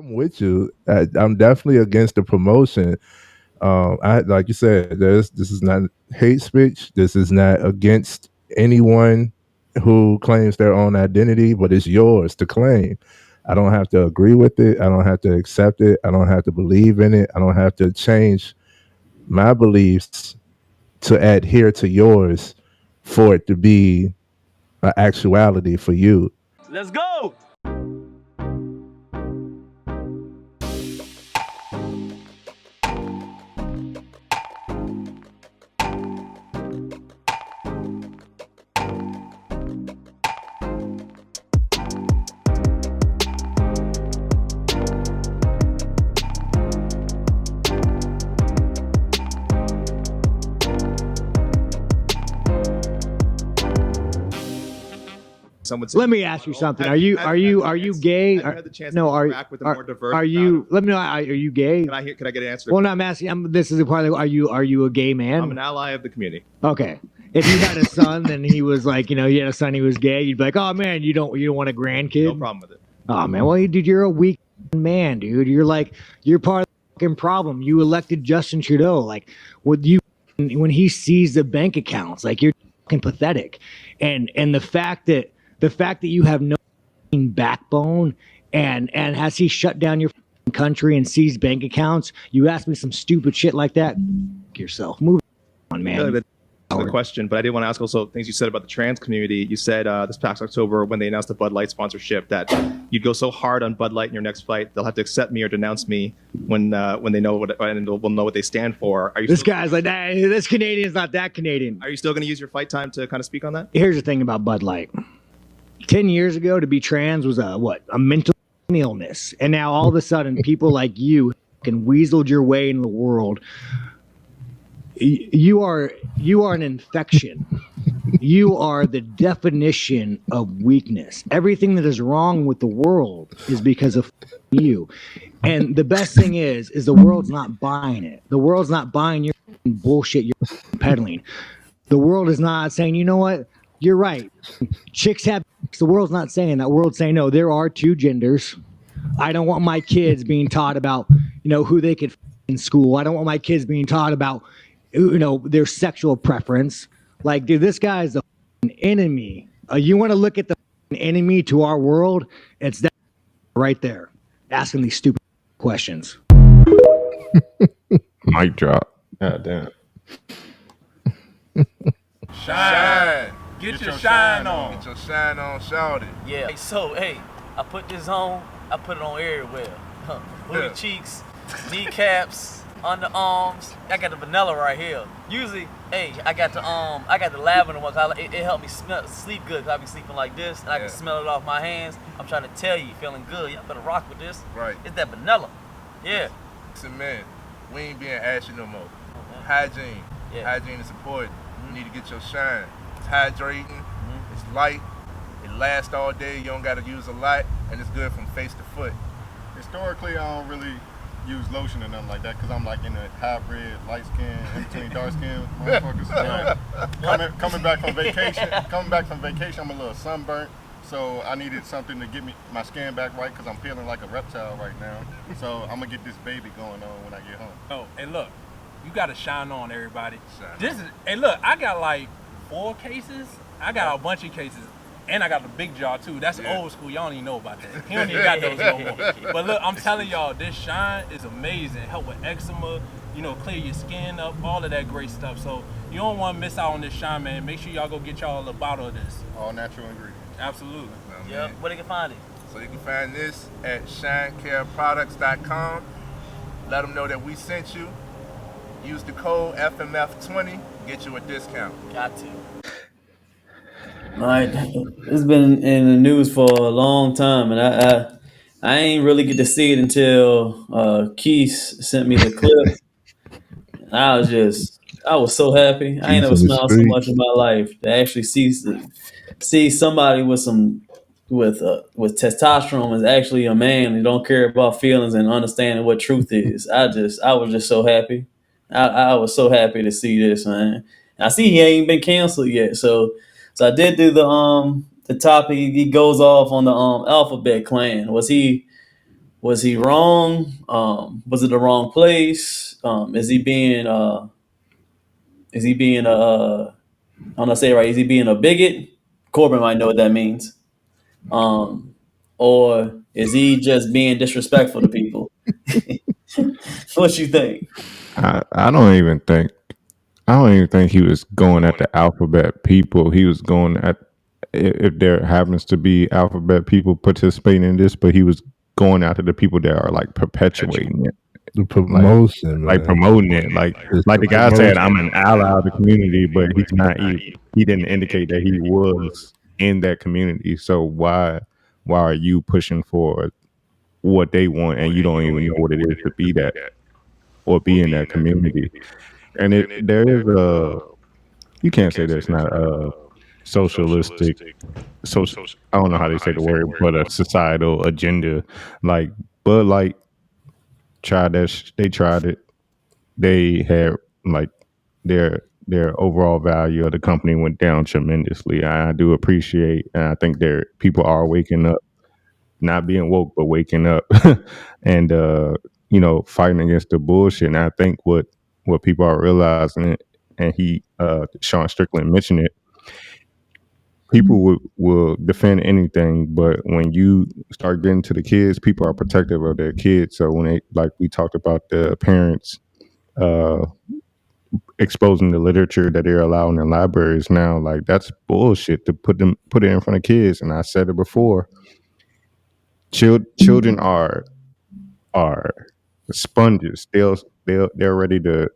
I'm with you. I'm definitely against the promotion. I like you said, this is not hate speech. This is not against anyone who claims their own identity, but it's yours to claim. I don't have to agree with it. I don't have to accept it. I don't have to believe in it. I don't have to change my beliefs to adhere to yours for it to be an actuality for you. Let's go. Let me ask you something. Are you gay? Have you had the chance No, to are interact with a more diverse are you? Let me know. Are you gay? Can I get an answer? Well, no, I'm asking. This is the part. Are you a gay man? I'm an ally of the community. Okay. If you had a son and he was like, you had a son, he was gay, you'd be like, oh man, you don't want a grandkid? No problem with it. Oh man, well, dude, you're a weak man, dude. You're part of the fucking problem. You elected Justin Trudeau. Like, when he sees the bank accounts, like, you're fucking pathetic. And the fact that you have no backbone, and has he shut down your country and seized bank accounts? You ask me some stupid shit like that, yourself. Move on, man. That's the question, but I did want to ask also things you said about the trans community. You said this past October when they announced the Bud Light sponsorship that you'd go so hard on Bud Light in your next fight they'll have to accept me or denounce me when they know what, and will know what they stand for. This guy's like, hey, this Canadian's not that Canadian. Are you still going to use your fight time to kind of speak on that? Here's the thing about Bud Light. 10 years ago, to be trans was a mental illness, and now all of a sudden, people like you can weaseled your way in the world. You are an infection. You are the definition of weakness. Everything that is wrong with the world is because of you. And the best thing is the world's not buying it. The world's not buying your bullshit you're peddling. The world is not saying, you know what? You're right. Chicks have. The world's not saying that. The world's saying, no, there are two genders. I don't want my kids being taught about, who they could in school. I don't want my kids being taught about, their sexual preference. Like, dude, this guy is an enemy. You want to look at the enemy to our world? It's that right there, asking these stupid questions. Mic drop. God damn. Shine. Get your shine on. Get your shine on, shout it. Yeah. So, hey, I put this on. I put it on everywhere. Booty cheeks, kneecaps, underarms. I got the vanilla right here. Usually, hey, I got the lavender one. It helped me sleep good. Cause I be sleeping like this, and I can smell it off my hands. I'm trying to tell you, feeling good. Y'all better rock with this. Right. It's that vanilla. Yeah. Listen, man, we ain't being ashy no more. Hygiene. Yeah. Hygiene is important. You need to get your shine. It's hydrating. It's light. It lasts all day. You don't got to use a lot, and it's good from face to foot. Historically, I don't really use lotion or nothing like that because I'm like in a hybrid, light skin, in between dark skin motherfuckers. Coming back from vacation, I'm a little sunburnt, so I needed something to get my skin back right because I'm feeling like a reptile right now. So I'm gonna get this baby going on when I get home. Oh, and look, you gotta shine on, everybody. Hey, look, I got like 4 cases. I got a bunch of cases. And I got the big jaw too. That's old school. Y'all don't even know about that. He don't even got those no more. But look, I'm telling y'all, this shine is amazing. Help with eczema, clear your skin up, all of that great stuff. So you don't want to miss out on this shine, man. Make sure y'all go get y'all a bottle of this. All natural ingredients. Absolutely. Yeah. Where they can find it? So you can find this at shinecareproducts.com. Let them know that we sent you. Use the code FMF20, get you a discount. Got to. All right, it's been in the news for a long time, and I ain't really get to see it until Keith sent me the clip. I was so happy. I ain't never smiled so much in my life to actually see somebody with testosterone is actually a man who don't care about feelings and understanding what truth is. I was just so happy. I was so happy to see this, man. I see he ain't been canceled yet, so I did do the topic. He goes off on the alphabet clan. Was he Was he wrong? Was it the wrong place? Is he being I'm gonna say it right, is he being a bigot? Corbin might know what that means. Or is he just being disrespectful to people? What you think? I don't even think he was going at the alphabet people. He was going at if there happens to be alphabet people participating in this, but he was going after the people that are like perpetuating it, The like promotion, like man. promoting it. It's Like the the guy said, promotion. I'm an ally of the community, but he's not. He didn't indicate that he was in that community. So why are you pushing for what they want and you don't even know what it is to be that or be in that community? And there is a you can't say there's not a socialistic social I don't know how they say the word, but a societal agenda. Like Bud Light tried that they tried it. They had like their overall value of the company went down tremendously. I do appreciate and I think there people are waking up, not being woke, but waking up and fighting against the bullshit. And I think what people are realizing, and Sean Strickland mentioned it, people will defend anything, but when you start getting to the kids, people are protective of their kids. So when they, like we talked about the parents uh exposing the literature that they're allowing in libraries now, like that's bullshit to put it in front of kids. And I said it before, children are sponges. They're ready to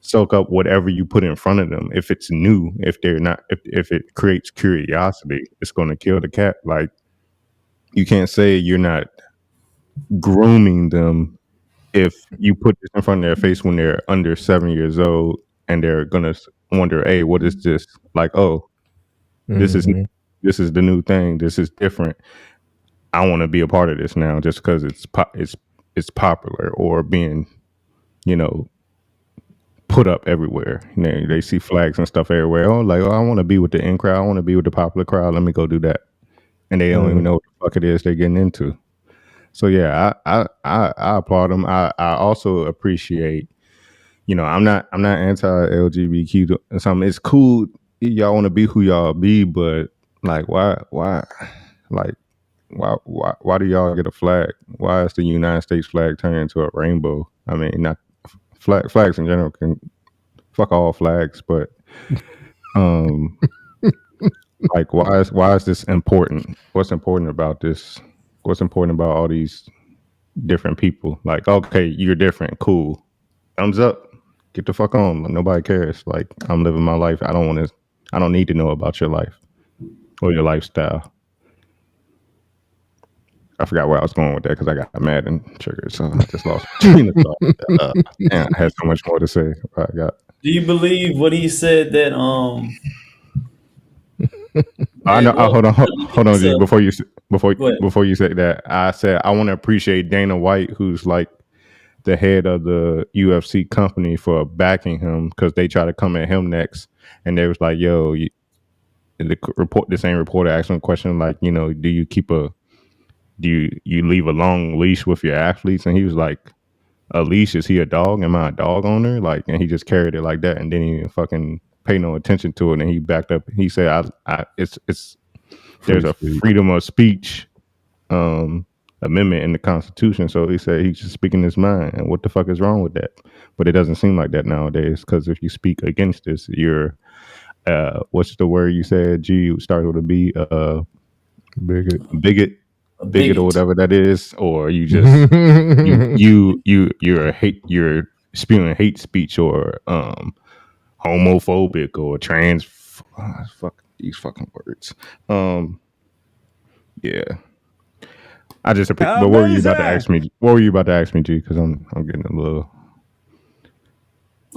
soak up whatever you put in front of them. If it's new, if they're not, if it creates curiosity, it's going to kill the cat. Like you can't say you're not grooming them if you put this in front of their face when they're under 7 years old and they're gonna wonder, hey, what is this? Like, oh, this is Mhm. this is the new thing. This is different. I want to be a part of this now, just because it's popular or being, you know, put up everywhere. They see flags and stuff everywhere. Oh, like, oh, I want to be with the in crowd. I want to be with the popular crowd. Let me go do that. And they don't even know what the fuck it is they're getting into. So yeah, I applaud them. I also appreciate, I'm not anti LGBTQ or something. It's cool y'all want to be who y'all be, but like like why do y'all get a flag? Why is the United States flag turned into a rainbow? I mean, not flags in general can fuck all flags, but um like why is this important? What's important about this? What's important about all these different people? Like, okay, you're different, cool. Thumbs up. Get the fuck on. Nobody cares. Like, I'm living my life. I don't need to know about your life or your lifestyle. I forgot where I was going with that because I got mad and triggered, so I just lost my train of thought. And I had so much more to say. Do you believe what he said that I know. well, Hold on, G. so go ahead. Before you say that, I said I want to appreciate Dana White, who's like the head of the UFC company, for backing him because they try to come at him next, and they was like, "Yo, the same reporter asked him a question like, do you leave a long leash with your athletes?" And he was like, "A leash? Is he a dog? Am I a dog owner?" Like, and he just carried it like that, and didn't even fucking pay no attention to it. And he backed up. He said, it's there's a freedom of speech amendment in the Constitution." So he said he's just speaking his mind, and what the fuck is wrong with that? But it doesn't seem like that nowadays, because if you speak against this, you're what's the word you said? G, started with a B. Bigot. Bigot. A Bigot or bigot. whatever that is, or you just you're spewing hate speech or homophobic or trans. Fuck these fucking words. Yeah. I just but what were you about to ask me? What were you about to ask me, G? Because I'm getting a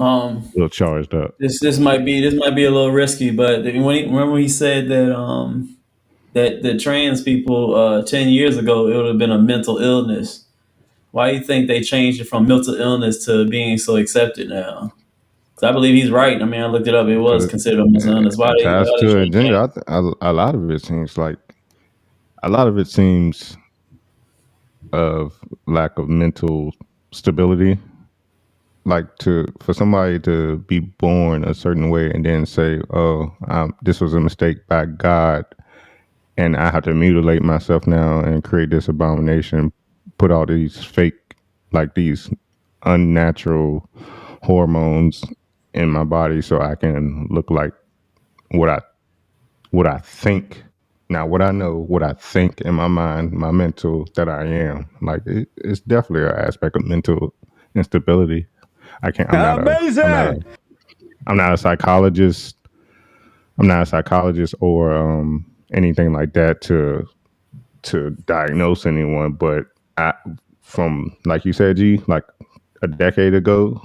Um, little charged up. this might be a little risky, but remember he said that that the trans people 10 years ago it would have been a mental illness. Why do you think they changed it from mental illness to being so accepted now? 'Cause I believe he's right. I mean, I looked it up. It was Because considered a mental illness. attached Why they to trying a to change gender, a lot of it seems like a lot of it seems of lack of mental stability. Like for somebody to be born a certain way and then say, "Oh, this was a mistake by God, and I have to mutilate myself now and create this abomination, put all these fake, like these unnatural hormones in my body so I can look like what I think." Now, what I know, what I think in my mind, my mental that I am, like it's definitely an aspect of mental instability. I can't. Amazing. I'm not a psychologist. I'm not a psychologist or anything like that to diagnose anyone. But from like you said, G, like a decade ago,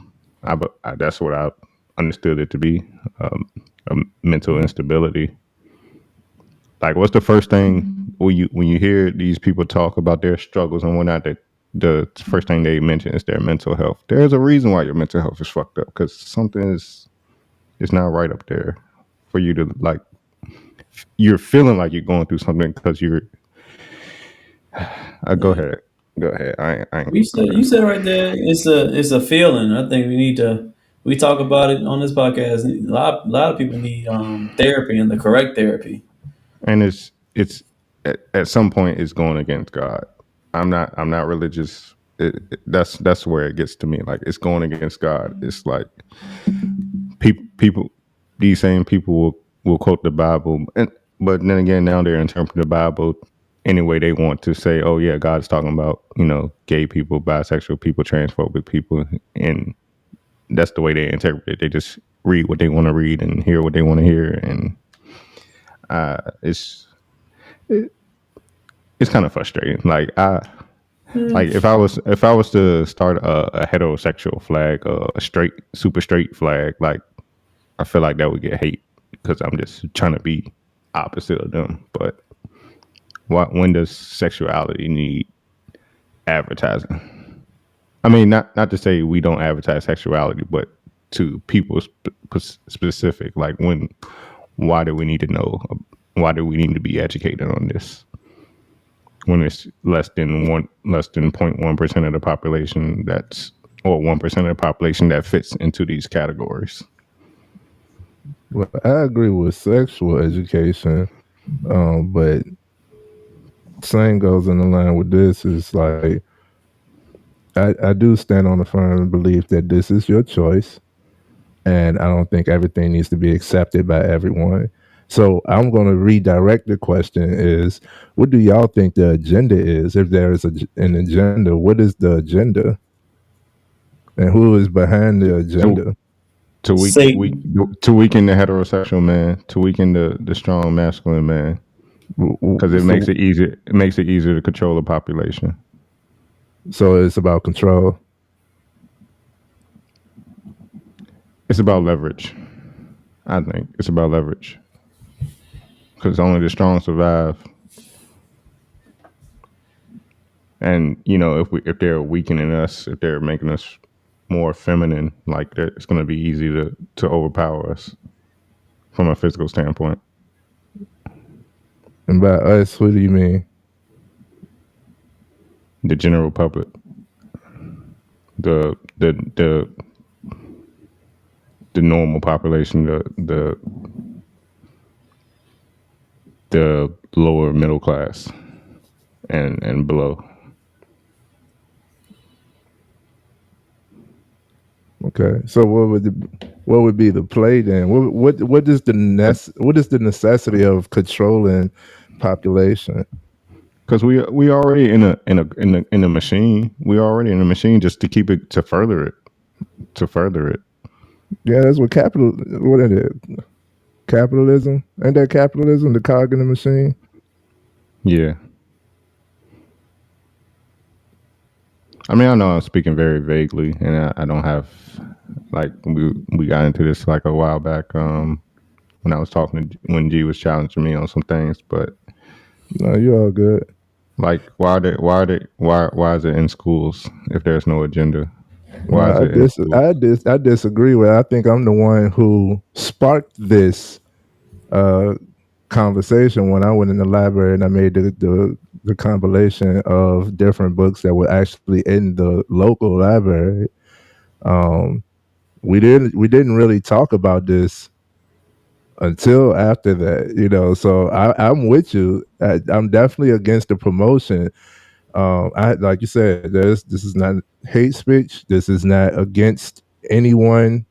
that's what I understood it to be, a mental instability. Like, what's the first thing when you hear these people talk about their struggles and whatnot? That the first thing they mention is their mental health. There's a reason why your mental health is fucked up because something is not right up there for you to like. You're feeling like you're going through something because you're. Go ahead, go ahead. I ain't You said right there, it's a feeling. I think we talk about it on this podcast. A lot of people need therapy and the correct therapy. and it's at some point it's going against God. I'm not religious. That's where it gets to me. Like it's going against God. It's like people these same people will quote the Bible, and but then again now they're interpreting the Bible any way they want to say, oh yeah, God's talking about gay people, bisexual people, transphobic people, and that's the way they interpret it. They just read what they want to read and hear what they want to hear, and it's it's kind of frustrating. Like if I was to start a heterosexual flag, a straight super straight flag, like I feel like that would get hate because I'm just trying to be opposite of them. But when does sexuality need advertising? I mean, not to say we don't advertise sexuality, but to people specific. Like why do we need to know? Why do we need to be educated on this? When it's less than 0.1% of the population or 1% of the population that fits into these categories. Well, I agree with sexual education, but same goes in the line with this. Is like I do stand on the firm belief that this is your choice, and I don't think everything needs to be accepted by everyone. So I'm going to redirect the question: is what do y'all think the agenda is? If there is an agenda, what is the agenda, and who is behind the agenda? Satan. To weaken the heterosexual man, to weaken the strong masculine man, because it makes it easier. It makes it easier to control the population. So it's about control. It's about leverage. I think it's about leverage because only the strong survive. And if they're weakening us, if they're making us more feminine, like it's going to be easy to overpower us from a physical standpoint. And by us, what do you mean? The general public, the normal population, the lower middle class and below. Okay, so what would be the play then? What is the necessity of controlling population? Because we already in a machine. We already in a machine just to keep it to further it. Yeah, that's what what it is. Capitalism, ain't that capitalism? The cog in the machine. Yeah. I mean, I know I'm speaking very vaguely, and I don't have like we got into this like a while back when I was talking when G was challenging me on some things, but no, you're all good. Like why is it in schools if there's no agenda? Why Well, is it in schools? I disagree with. I think I'm the one who sparked this conversation when I went in the library and I made the compilation of different books that were actually in the local library. Um, we didn't really talk about this until after that, So I'm with you. I'm definitely against the promotion. I like you said, this is not hate speech. This is not against anyone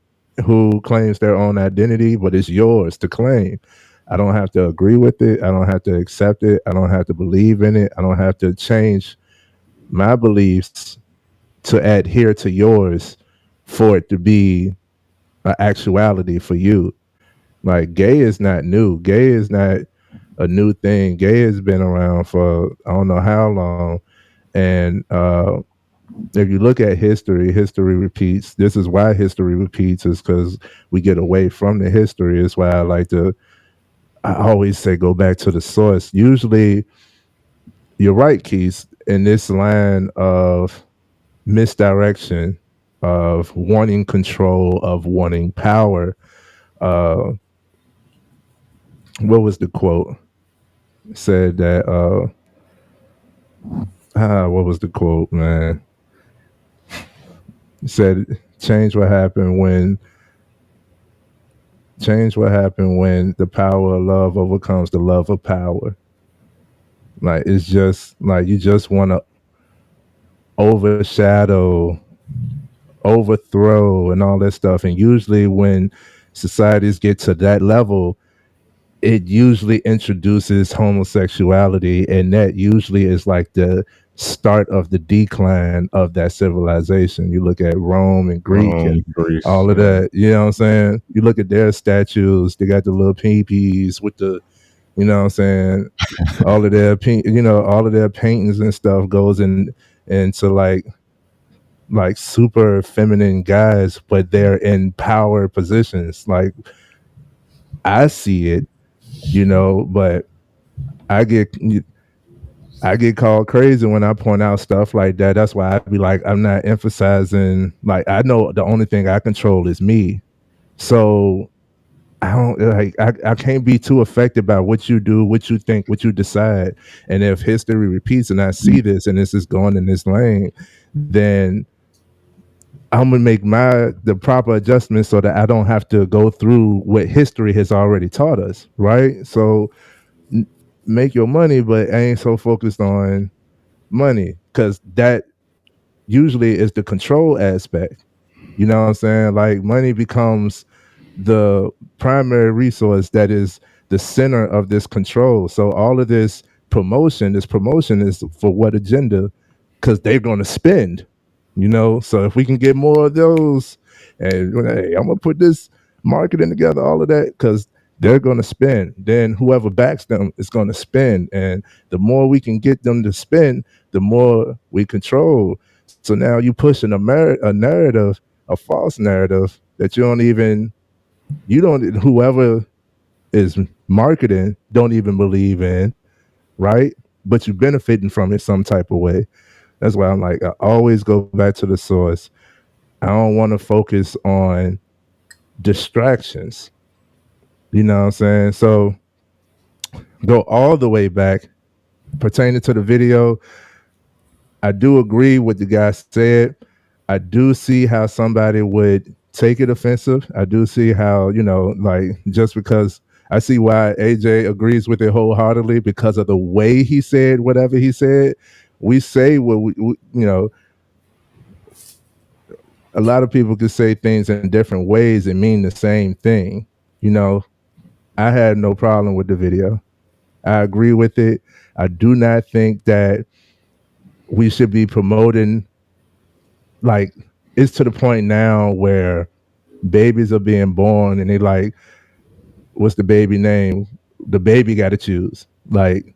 who claims their own identity, but it's yours to claim. I don't have to agree with it. I don't have to accept it. I don't have to believe in it. I don't have to change my beliefs to adhere to yours for it to be an actuality for you. Like gay is not new. Gay is not a new thing. Gay has been around for I don't know how long. And if you look at history, history repeats. This is why history repeats, is because we get away from the history. It's why I always say go back to the source. Usually, you're right, Keith, in this line of misdirection, of wanting control, of wanting power. Uh, what was the quote? Said that, what was the quote, man? Said, change what happened when the power of love overcomes the love of power. Like it's just like you just want to overshadow, overthrow, and all that stuff. And usually, when societies get to that level, it usually introduces homosexuality, and that usually is like the start of the decline of that civilization. You look at Rome and Greek and Greece, all of that. You know what I'm saying? You look at their statues; they got the little peepees with the, you know what I'm saying? All of their all of their paintings and stuff goes into like super feminine guys, but they're in power positions. Like I see it, but I get I get called crazy when I point out stuff like that. That's why I be like, I'm not emphasizing. Like I know the only thing I control is me. So I don't like I can't be too affected by what you do, what you think, what you decide. And if history repeats and I see this and this is going in this lane, then I'm gonna make the proper adjustments so that I don't have to go through what history has already taught us, right? So make your money, but I ain't so focused on money because that usually is the control aspect. You know what I'm saying? Like money becomes the primary resource that is the center of this control. So all of this promotion is for what agenda? Because they're going to spend, So if we can get more of those, and hey, I'm gonna put this marketing together, all of that, because they're going to spend. Then whoever backs them is going to spend, and the more we can get them to spend, the more we control. So now you push a narrative, a false narrative that you don't whoever is marketing don't even believe in, right? But you're benefiting from it some type of way. That's why I'm like, I always go back to the source. I don't want to focus on distractions. You know what I'm saying? So go all the way back pertaining to the video. I do agree with the guy said. I do see how somebody would take it offensive. I do see how, like just because I see why AJ agrees with it wholeheartedly because of the way he said whatever he said. We say what a lot of people could say things in different ways and mean the same thing. You know, I had no problem with the video. I agree with it. I do not think that we should be promoting, like, it's to the point now where babies are being born and they like, what's the baby name? The baby got to choose. Like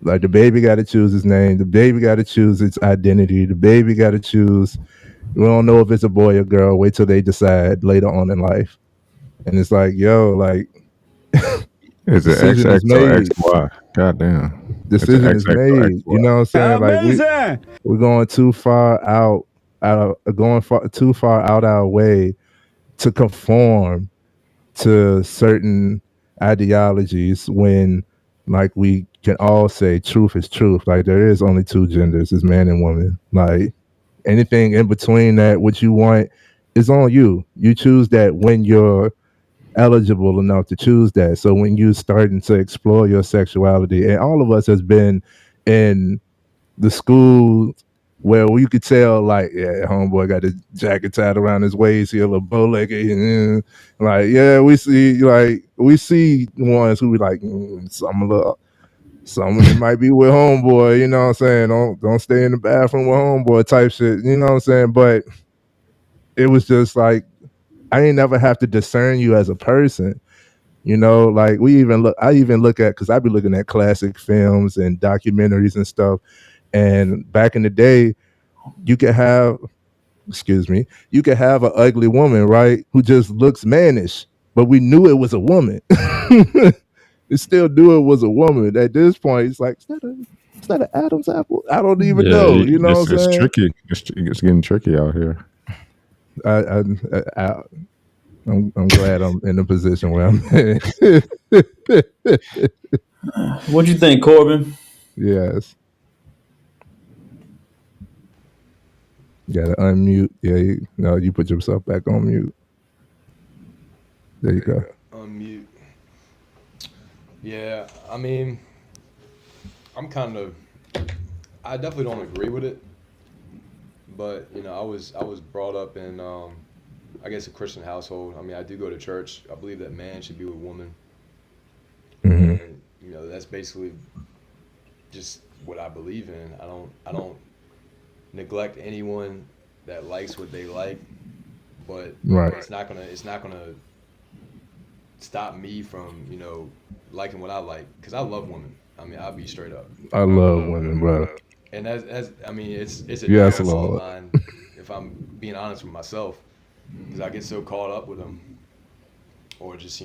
the baby got to choose his name. The baby got to choose its identity. The baby got to choose. We don't know if it's a boy or girl. Wait till they decide later on in life. And it's like, yo, like, is it decision is XX or made. XY? Goddamn. Decision is It's XX or made. You know what I'm saying? Like we're going too far too far out our way to conform to certain ideologies when like we can all say truth is truth. Like there is only two genders, is man and woman. Like anything in between that, what you want is on you. You choose that when you're eligible enough to choose that. So when you starting to explore your sexuality, and all of us has been in the school where you could tell, like, yeah, homeboy got his jacket tied around his waist, he a little bow legged, like, yeah, we see ones who be like, some of it might be with homeboy, you know what I'm saying? Don't stay in the bathroom with homeboy type shit, you know what I'm saying? But it was just like I ain't never have to discern you as a person. Like I even look at because I be looking at classic films and documentaries and stuff. And back in the day, you could have, excuse me, you could have an ugly woman, right, who just looks mannish, but we knew it was a woman. It still knew it was a woman. At this point, it's like, is that an Adam's apple? I don't even Yeah, know. You know what I'm it's saying? tricky. It's getting tricky out here. I, I, I'm glad I'm in the position where I'm in. What you think, Corbin? Yes. You gotta unmute. Yeah, no, you put yourself back on mute. There you go. Unmute. Yeah, I mean, I definitely don't agree with it, but I was brought up in, I guess, a Christian household. I mean, I do go to church. I believe that man should be with woman, Hmm. and that's basically just what I believe in. I don't neglect anyone that likes what they like, but Right. it's not gonna stop me from liking what I like because I love women. I mean, I'll be straight up, I love women, bro. and as I mean, it's a Yes, downfall of Lord. mine if I'm being honest with myself because I get so caught up with them, or just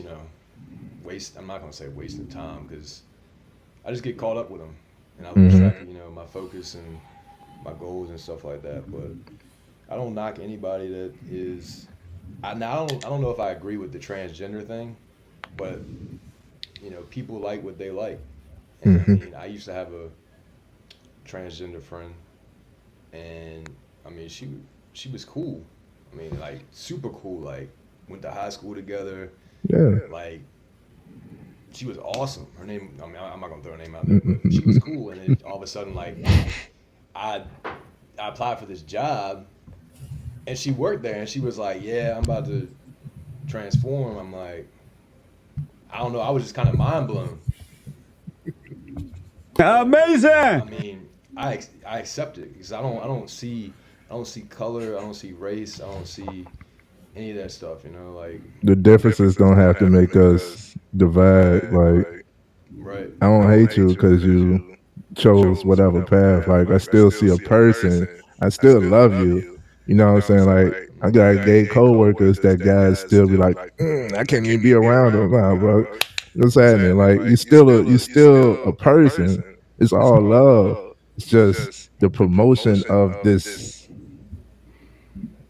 waste. I'm not gonna say wasting time because I just get caught up with them, and I lose track of my focus and my goals and stuff like that. But I don't knock anybody that is. I don't know if I agree with the transgender thing, but people like what they like, and I mean, I used to have a transgender friend, and I mean, she was cool. I mean, like super cool. Like went to high school together. Yeah. Like she was awesome. Her name. I mean, I'm not gonna throw her name out there, but she was cool. And then all of a sudden, like I applied for this job, and she worked there, and she was like, "Yeah, I'm about to transform." I'm like, I don't know. I was just kind of mind blown. Amazing. I mean, I accept it because I don't see color, I don't see race, I don't see any of that stuff. Like The differences don't have to make us divide. Like, right, I don't hate you because you chose whatever path. Like, I still see a person. I still love you. You know what I'm saying? Like, I got gay coworkers that guys still be like, I can't even be around them. Nah, bro. What's happening? Like, you still a person. It's all love. It's just the promotion of this.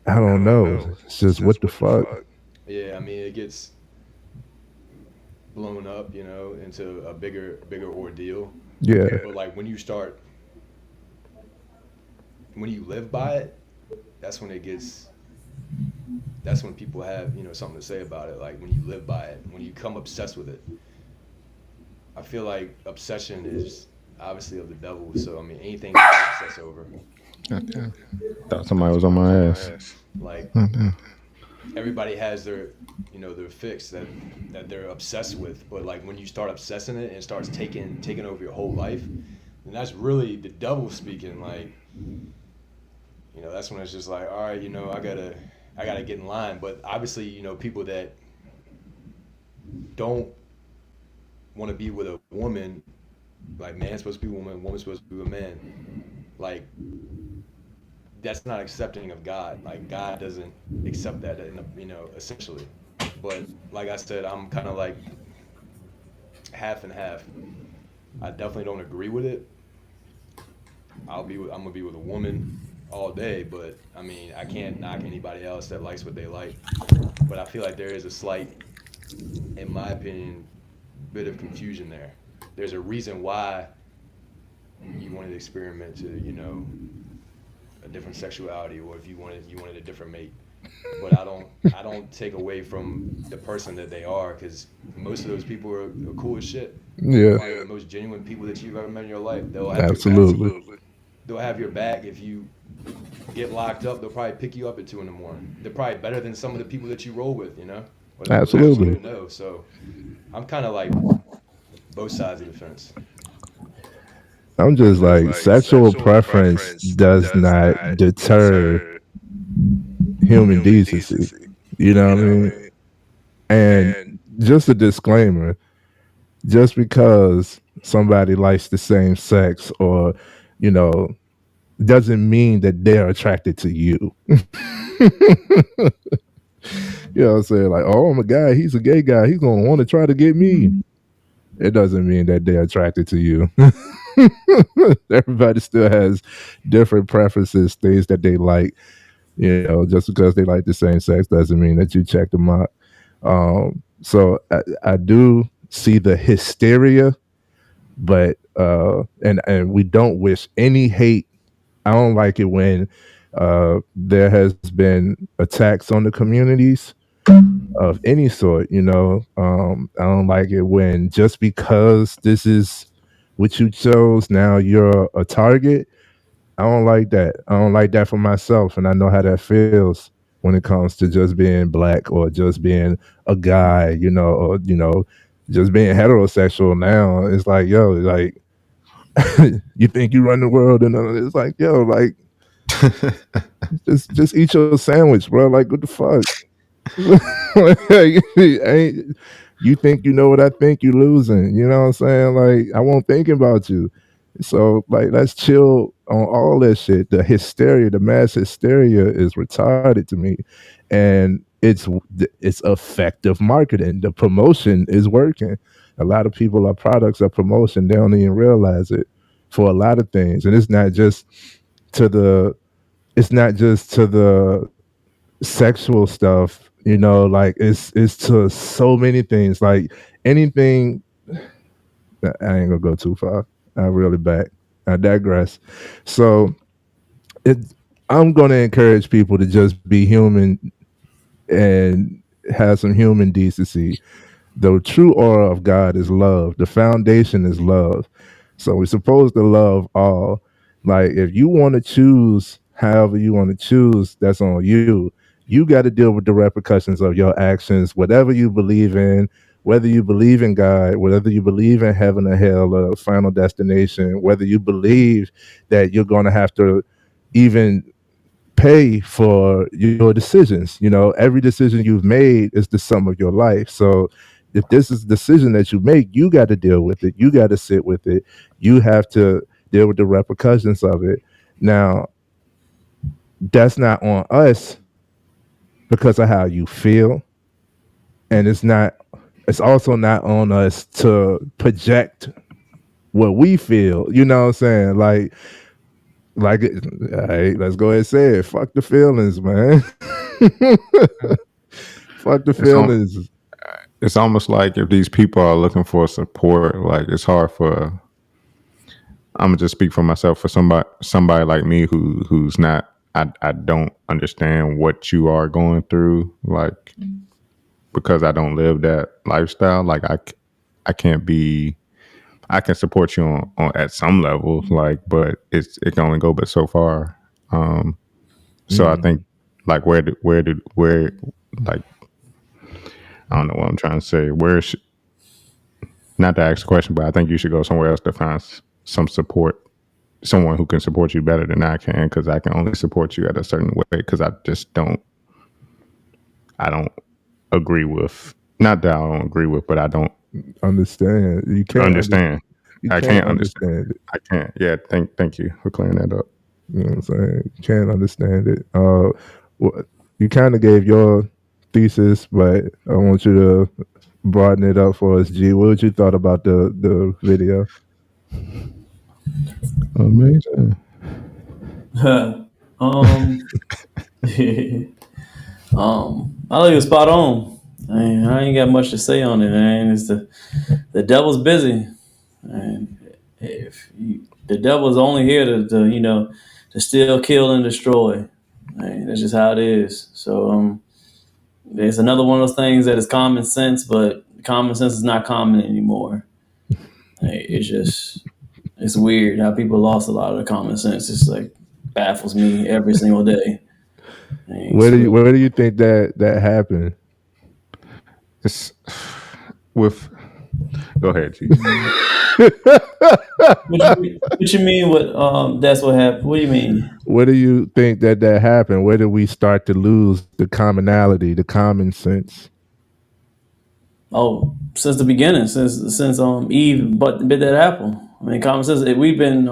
I don't know. It's just what the fuck. yeah. I mean, it gets blown up, into a bigger ordeal. Yeah. But like when you live by it, that's when it gets. That's when people have something to say about it. Like when you live by it, when you become obsessed with it. I feel like obsession is obviously of the devil. So I mean, anything you obsess over. Goddamn. Thought somebody was on my ass. Like Goddamn. everybody has their fix that they're obsessed with, but like when you start obsessing it and it starts taking over your whole life, and that's really the devil speaking. Like that's when it's just like, all right, I gotta get in line. But obviously, people that don't want to be with a woman, like man's supposed to be a woman's supposed to be a man, like that's not accepting of God. Like God doesn't accept that, essentially. But like I said, I'm kind of like half and half. I definitely don't agree with it. I'm gonna be with a woman all day, but I mean, I can't knock anybody else that likes what they like. But I feel like there is a slight, in my opinion, bit of confusion there. There's a reason why you wanted to experiment to, a different sexuality, or if you wanted a different mate. But I don't take away from the person that they are, because most of those people are cool as shit. Yeah, Probably the most genuine people that you've ever met in your life. They'll have your back. absolutely. They'll have your back if you get locked up. They'll probably pick you up at 2 in the morning. They're probably better than some of the people that you roll with, or the people that Absolutely. you know. So I'm kind of like both sides of the fence. I'm just like, sexual preference does not deter human decency. You know what I mean? And just a disclaimer, just because somebody likes the same sex, or, you know, doesn't mean that they're attracted to you. You know what I'm saying? Like, oh, I'm a guy, he's a gay guy, he's gonna want to try to get me. It doesn't mean that they're attracted to you. Everybody still has different preferences, things that they like. Just because they like the same sex doesn't mean that you check them out. So I do see the hysteria, but and we don't wish any hate. I don't like it when there has been attacks on the communities of any sort. I don't like it when, just because this is what you chose, now you're a target. I don't like that. I don't like that for myself, and I know how that feels when it comes to just being black, or just being a guy, or just being heterosexual. Now it's like, yo, like, you think you run the world, and it's like, yo, like, just eat your sandwich, bro. Like, what the fuck? Ain't, you think you know what I think? You losing. You know what I'm saying? Like, I won't think about you. So, like, let's chill on all that shit. The hysteria, the mass hysteria, is retarded to me, and it's effective marketing. The promotion is working. A lot of people are products of promotion. They don't even realize it for a lot of things, and to the it's not just to the sexual stuff. Like, it's to so many things. Like, anything. I ain't gonna go too far. I really back. I digress. So it, I'm gonna encourage people to just be human and have some human decency. The true aura of God is love. The foundation is love. So we're supposed to love all. Like, if you want to choose however you want to choose, that's on you. You got to deal with the repercussions of your actions, whatever you believe in, whether you believe in God, whether you believe in heaven or hell or final destination, whether you believe that you're going to have to even pay for your decisions. Every decision you've made is the sum of your life. So if this is a decision that you make, you got to deal with it. You got to sit with it. You have to deal with the repercussions of it. Now, that's not on us because of how you feel. And it's also not on us to project what we feel. You know what I'm saying? Like, hey, let's go ahead and say it. Fuck the feelings, man. Fuck the It's on, feelings. it's almost like if these people are looking for support, like it's hard for. I'm gonna just speak for myself. For somebody like me who's not. I don't understand what you are going through, like, because I don't live that lifestyle. Like, I can't be. I can support you on at some level, like, but it can only go but so far. So I think, like, where like, I don't know what I'm trying to say. Not to ask the question, but I think you should go somewhere else to find some support, someone who can support you better than I can, because I can only support you at a certain way, because I don't agree with, not that I don't agree with, but I don't Understand. You can't understand. you I can't can't understand. understand it. I can't. Yeah, thank you for clearing that up. You know what I'm saying? You can't understand it. You kind of gave your thesis, but I want you to broaden it up for us, G. What you thought about the video? Amazing. I think it was spot on. I ain't got much to say on it, man. It's the devil's busy, and the devil's only here to steal, kill, and destroy. And that's just how it is. So it's another one of those things that is common sense, but common sense is not common anymore. It's weird how people lost a lot of the common sense. It's like baffles me every single day. Where do you think that happened? It's with. Go ahead, G. What you mean? What that's what happened? What do you mean? Where do you think that happened? Where did we start to lose the commonality, the common sense? Oh, since the beginning, since Eve bit that apple. I mean, common sense. We've been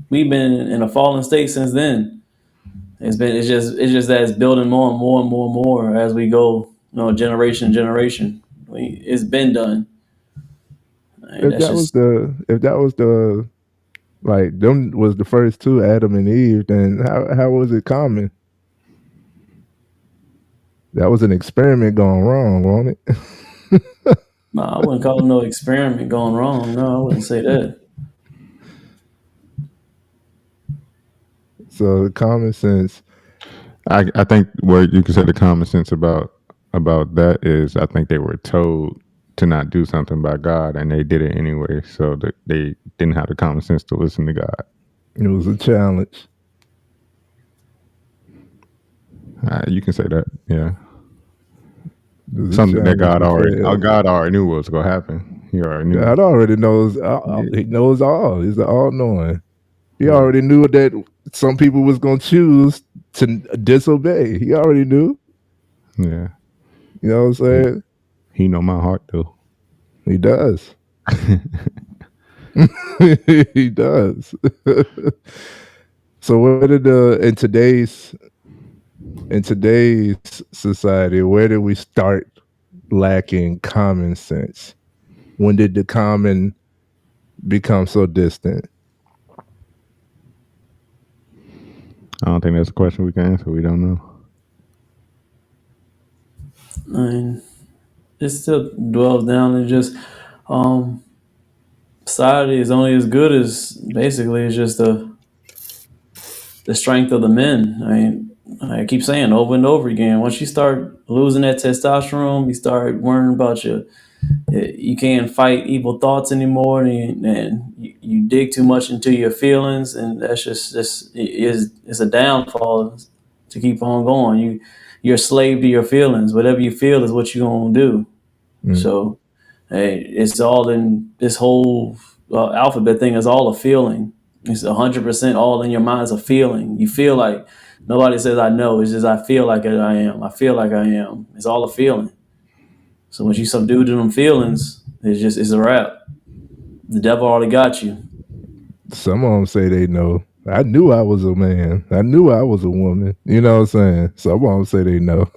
in a fallen state since then. It's just that it's building more and more and more and more as we go. Generation to generation. It's been done. And If that's that was just the like them was the first two, Adam and Eve, then how was it common? That was an experiment gone wrong, wasn't it? no. I wouldn't call it no experiment going wrong. No, I wouldn't say that. So the common sense. I think what you can say the common sense about that is I think they were told to not do something by God and they did it anyway, so that they didn't have the common sense to listen to God. It was a challenge. You can say that, yeah. It Something that God already knew what was going to happen. He already knew. God already knows. He knows all. He's the all-knowing. He already knew that some people was going to choose to disobey. He already knew. Yeah. You know what I'm saying? He know my heart though. He does. He does. So where did in today's society, where did we start lacking common sense? When did the common become so distant? I don't think that's a question we can answer. We don't know. I mean, it still dwells down to just society is only as good as basically it's just the strength of the men. I mean, I keep saying over and over again. Once you start losing that testosterone, you start worrying about you can't fight evil thoughts anymore, and you dig too much into your feelings, and that's just it's a downfall to keep on going. You're a slave to your feelings. Whatever you feel is what you're gonna do. So, hey, it's all in this whole alphabet thing is all a feeling. It's 100% all in your mind is a feeling. You feel like nobody says I know. It's just I feel like I am. I feel like I am. It's all a feeling. So once you subdue to them feelings, it's a wrap. The devil already got you. Some of them say they know. I knew I was a man. I knew I was a woman. You know what I'm saying? Some of them say they know.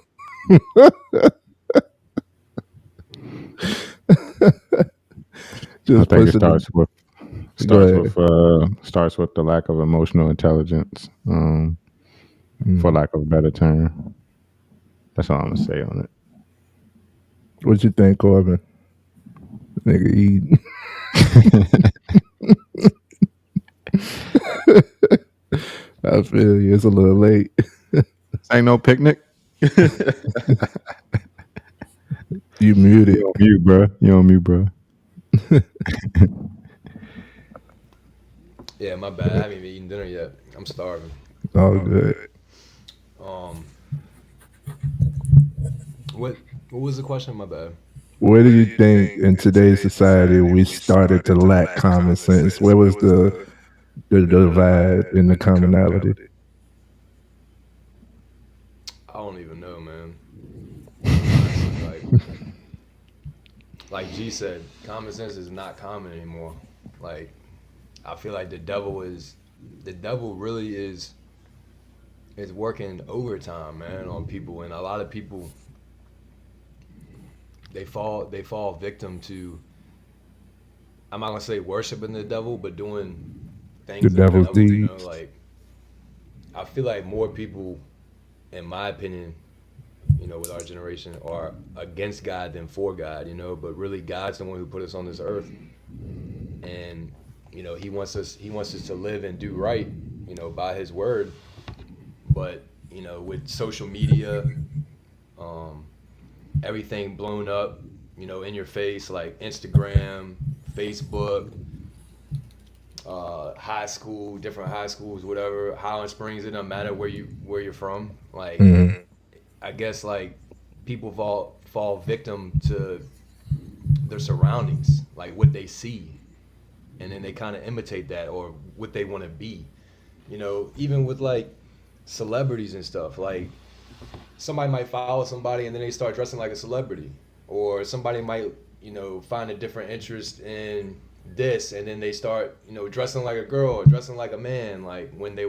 I think it starts with the lack of emotional intelligence, for lack of a better term. That's all I'm gonna say on it. What you think, Corbin? Nigga eat. I feel you. It's a little late. Ain't no picnic. You muted. You on mute, bro. You on mute, bro. Yeah, my bad. I haven't even eaten dinner yet. I'm starving. All good. What was the question? My bad. Where do you think in today's society we started to lack common sense? Where was the divide in the commonality? I don't even know, man. Like G said, common sense is not common anymore. Like, I feel like the devil really is working overtime, man, on people, and a lot of people they fall victim to, I'm not gonna say worshiping the devil, but doing things The devil's of the devil, deeds. like I feel like more people, in my opinion, with our generation are against God than for God, but really God's the one who put us on this earth. And, he wants us to live and do right, by his word. But, with social media, um, everything blown up, in your face, like Instagram, Facebook, high school, different high schools, whatever, Highland Springs, it doesn't matter where you're from. Like, Mhm. I guess like people fall victim to their surroundings, like what they see, and then they kind of imitate that or what they want to be. Even with like celebrities and stuff, like somebody might follow somebody and then they start dressing like a celebrity, or somebody might find a different interest in this and then they start dressing like a girl or dressing like a man, like when they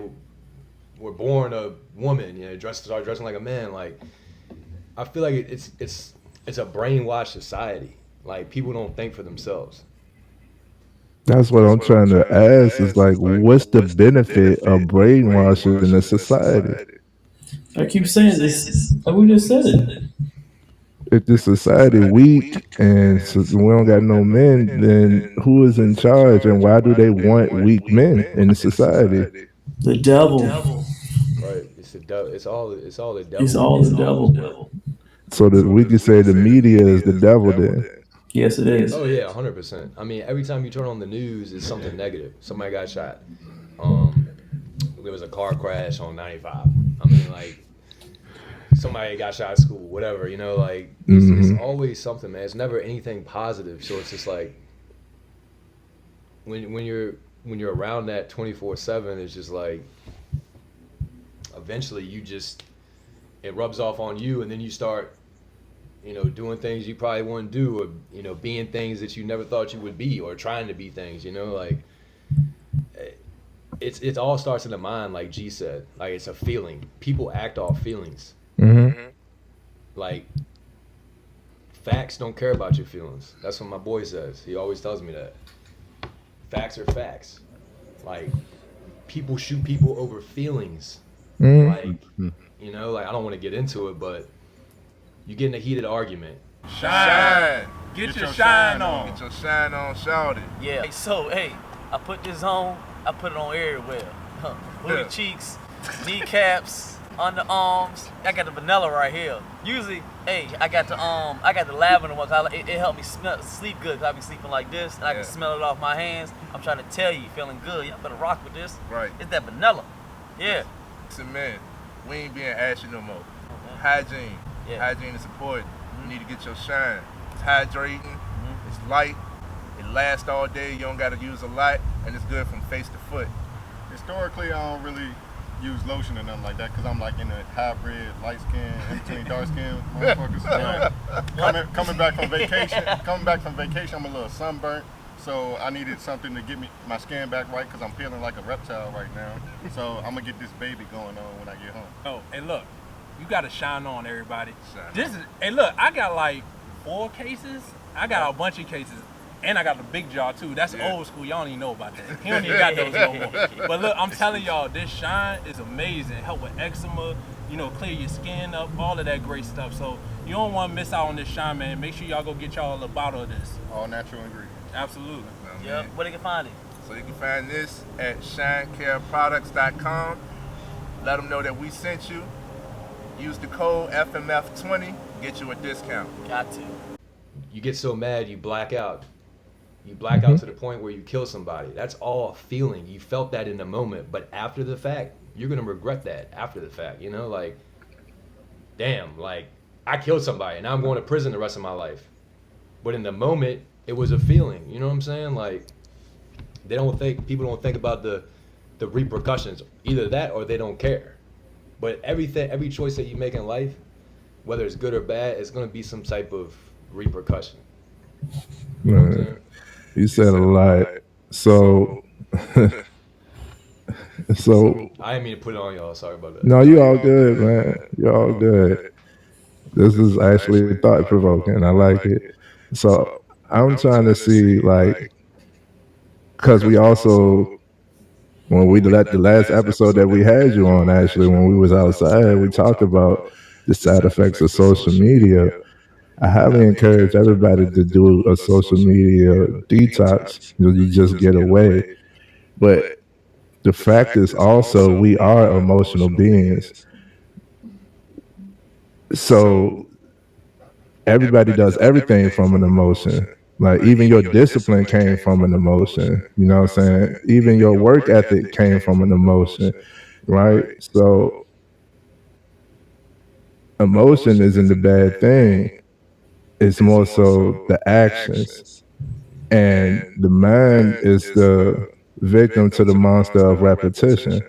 were born a woman, start dressing like a man. Like I feel like it's a brainwashed society. Like people don't think for themselves. That's what I'm trying to ask. Is like, what's the benefit of brainwashing the society? I keep saying this. Like we just said it. If the society weak and we don't got no men, then who is in charge, and why do they want weak men in the society? The devil. Right? It's the devil. It's all the It's devil. all the devil. So that we could say the media is the devil then. Yes, it is. Oh yeah, 100%. I mean, every time you turn on the news, it's something negative. Somebody got shot. There was a car crash on 95. I mean, like somebody got shot at school, whatever. Like it's always something, man. It's never anything positive. So it's just like when you're around that 24/7, it's just like eventually it rubs off on you, and then you start doing things you probably wouldn't do, or being things that you never thought you would be, or trying to be things. Like it all starts in the mind, like G said. Like it's a feeling. People act off feelings. Like facts don't care about your feelings. That's what my boy says. He always tells me that. Facts are facts. Like people shoot people over feelings. Like like I don't want to get into it, but you get in a heated argument. Shine. Get your shine on. Get your shine on, shout it. Yeah. So hey, I put this on. I put it on everywhere. Booty cheeks, kneecaps, underarms. I got the vanilla right here. Usually, hey, I got the lavender one. It helped me sleep good. 'Cause I be sleeping like this, and I can smell it off my hands. I'm trying to tell you, feeling good. Y'all better rock with this. Right. It's that vanilla. Yeah. Listen, man, we ain't being ashy no more. Hygiene. Yeah. Hygiene is important. You need to get your shine. It's hydrating. It's light. It lasts all day. You don't got to use a lot, and it's good from face to foot. Historically, I don't really use lotion or nothing like that because I'm like in a hybrid, light skin, in between dark skin motherfuckers. Coming back from vacation, I'm a little sunburnt. So I needed something to get my skin back right because I'm feeling like a reptile right now. So I'm gonna get this baby going on when I get home. Oh, and look, you gotta shine on, everybody. Hey, look, I got like 4 cases. I got a bunch of cases. And I got the big jaw too. That's old school. Y'all don't even know about that. He don't even got those no more. But look, I'm telling y'all, this shine is amazing. Help with eczema, clear your skin up, all of that great stuff. So you don't want to miss out on this shine, man. Make sure y'all go get y'all a bottle of this. All natural ingredients. Absolutely. Yep. Where they can find it? So you can find this at shinecareproducts.com. Let them know that we sent you. Use the code FMF20, get you a discount. Got to. You get so mad, you black out. You black out to the point where you kill somebody. That's all a feeling. You felt that in the moment, but after the fact, you're gonna regret that after the fact. Like, damn, like I killed somebody and now I'm going to prison the rest of my life. But in the moment, it was a feeling. You know what I'm saying? Like, people don't think about the repercussions. Either that or they don't care. But every choice that you make in life, whether it's good or bad, it's gonna be some type of repercussion. You know what I'm saying? You said a lot. So, I didn't mean to put it on y'all. Sorry about that. No, you all good, man. You all good. This is actually thought provoking. I like it. So I'm trying to see, like, because we also, when we let the last episode that we had you on, actually, when we was outside, we talked about the side effects of social media, I highly encourage everybody to do a social media detox. You just get away. But the fact is also we are emotional beings. So everybody does everything from an emotion. Like even your discipline came from an emotion. You know what I'm saying? Even your work ethic came from an emotion, right? So emotion isn't the bad thing. It's more so the actions. And the mind is the victim to the monster of repetition.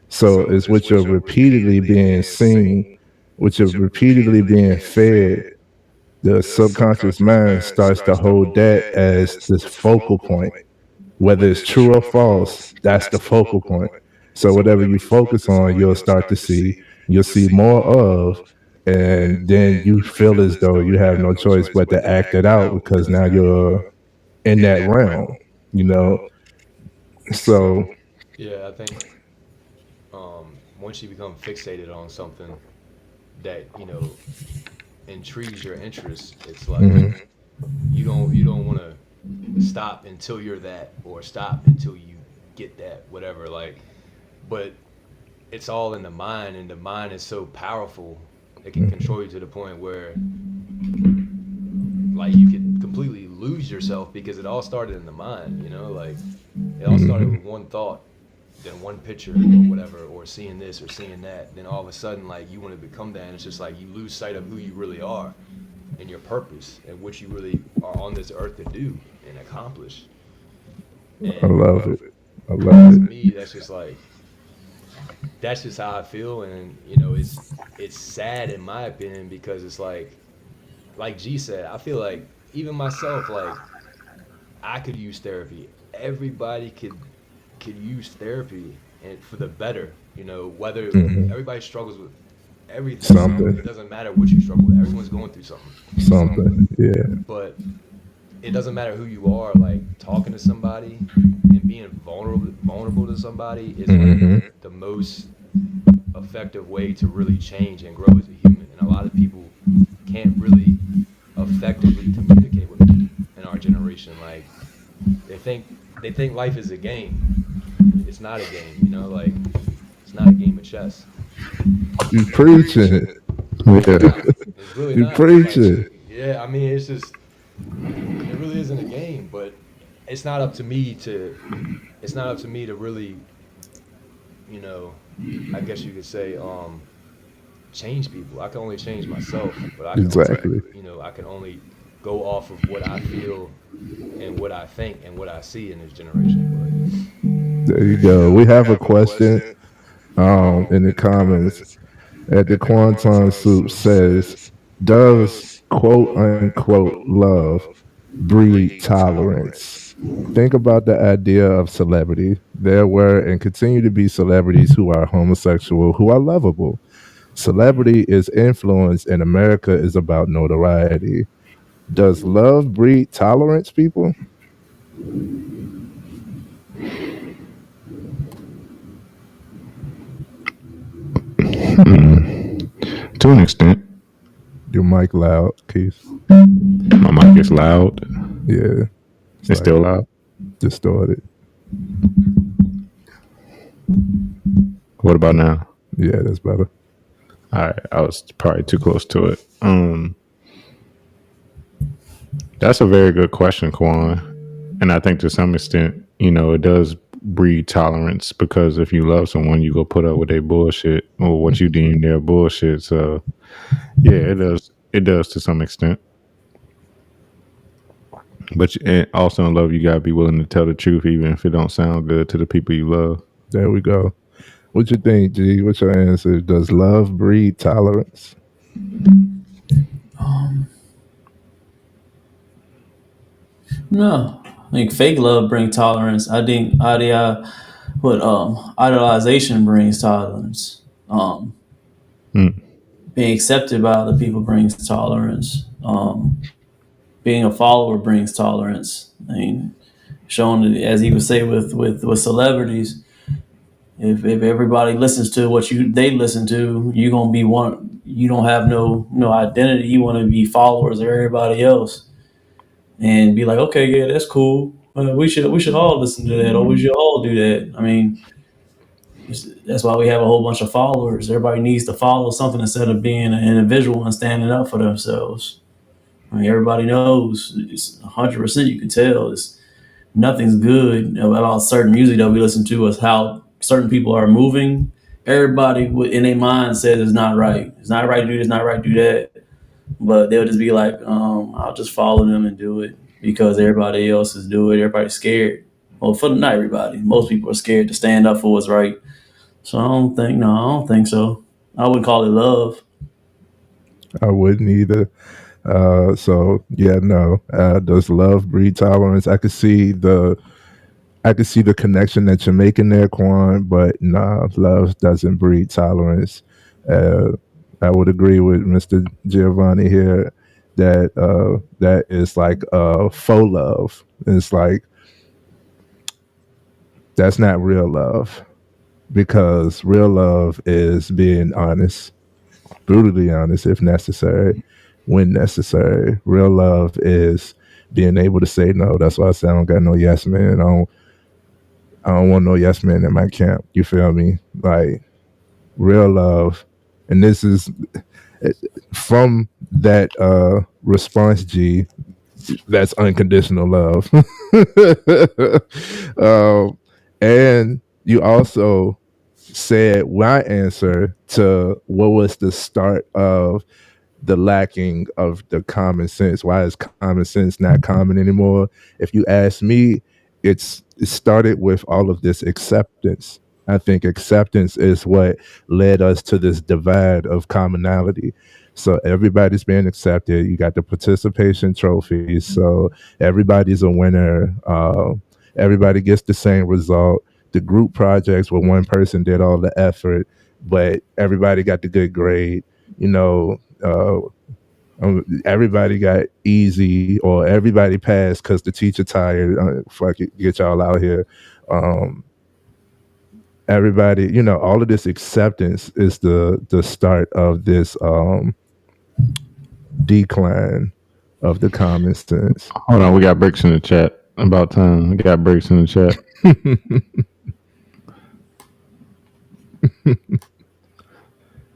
So it's what you're repeatedly being seen, what you're repeatedly being fed. The subconscious mind starts to hold that as this focal point. Whether it's true or false, that's the focal point. So whatever you focus on, you'll start to see, you'll see more of, and then you feel as though you have no choice but to act it out because now you're in that realm, you know. So Yeah, I think once you become fixated on something that intrigues your interest, it's like you don't want to stop until you're that, or stop until you get that, whatever. Like, but it's all in the mind, and the mind is so powerful. It can control you to the point where, like, you could completely lose yourself because it all started in the mind. Like it all started with one thought, then one picture or whatever, or seeing this or seeing that. Then all of a sudden, like, you want to become that, and it's just like you lose sight of who you really are and your purpose and what you really are on this earth to do and accomplish. I And love it. I to love it. me, that's just how I feel. And it's sad in my opinion, because it's like G said, I feel like even myself, like, I could use therapy. Everybody could use therapy, and for the better. Whether everybody struggles with everything. Something. It doesn't matter what you struggle with. Everyone's going through something. Something. Yeah. But it doesn't matter who you are. Like, talking to somebody and being vulnerable to somebody is like the most effective way to really change and grow as a human. And a lot of people can't really effectively communicate with people in our generation. Like, they think life is a game. It's not a game. Like, it's not a game of chess. You preaching. Yeah. It's really You not. preaching. Like, yeah, I mean, it's just, it really isn't a game. But it's not up to me to really, I guess you could say, change people. I can only change myself, but Exactly. I can only go off of what I feel and what I think and what I see in this generation. There you go. We have a question in the comments. At the Quantum Soup says, does quote unquote love breed tolerance? Think about the idea of celebrity. There were and continue to be celebrities who are homosexual, who are lovable. Celebrity is influence, and America is about notoriety. Does love breed tolerance, people? To an extent. Your mic loud, Keith. My mic is loud. Yeah. It's still loud. Distorted. What about now? Yeah, that's better. All right, I was probably too close to it. That's a very good question, Kwan. And I think to some extent, it does breed tolerance, because if you love someone, you go put up with their bullshit or what you deem their bullshit. So yeah, it does. It does to some extent. But and also in love, you gotta be willing to tell the truth, even if it don't sound good to the people you love. There we go. What you think, G? What's your answer? Does love breed tolerance? No, I think fake love brings tolerance. I think idolization brings tolerance. Being accepted by other people brings tolerance. Being a follower brings tolerance. I mean, showing, as he would say with celebrities, if everybody listens to what they listen to, you're gonna be you don't have no identity. You want to be followers of everybody else and be like, okay, yeah, that's cool. We should all listen to that, or we should all do that. I mean, that's why we have a whole bunch of followers. Everybody needs to follow something instead of being an individual and standing up for themselves. I mean, everybody knows. It's 100%. You can tell. Nothing's good about certain music that we listen to is how certain people are moving. Everybody in their mind says it's not right. It's not right to do this, not right to do that. But they'll just be like, I'll just follow them and do it because everybody else is doing it. Everybody's scared. Well, not everybody. Most people are scared to stand up for what's right. So I don't think so. I wouldn't call it love. I wouldn't either. So yeah, no. Does love breed tolerance? I could see the connection that you're making there, Quan, but nah, love doesn't breed tolerance. Uh, I would agree with Mr. Giovanni here that that is like faux love. It's like that's not real love because real love is being honest, brutally honest if necessary, when necessary. Real love is being able to say no. That's why I say I don't got no yes man. I don't want no yes man in my camp. You feel me? Like real love, and this is from that response G. That's unconditional love. um, and you also said my answer to what was the start of the lacking of the common sense. Why is common sense not common anymore? If you ask me, it started with all of this acceptance. I think acceptance is what led us to this divide of commonality. So everybody's being accepted. You got the participation trophies. So everybody's a winner. Everybody gets the same result. The group projects where one person did all the effort, but everybody got the good grade. You know, everybody got easy or everybody passed because the teacher tired. Fuck it, get y'all out here. Um, Everybody, all of this acceptance is the start of this decline of the common sense. Hold on, we got breaks in the chat. About time. We got breaks in the chat.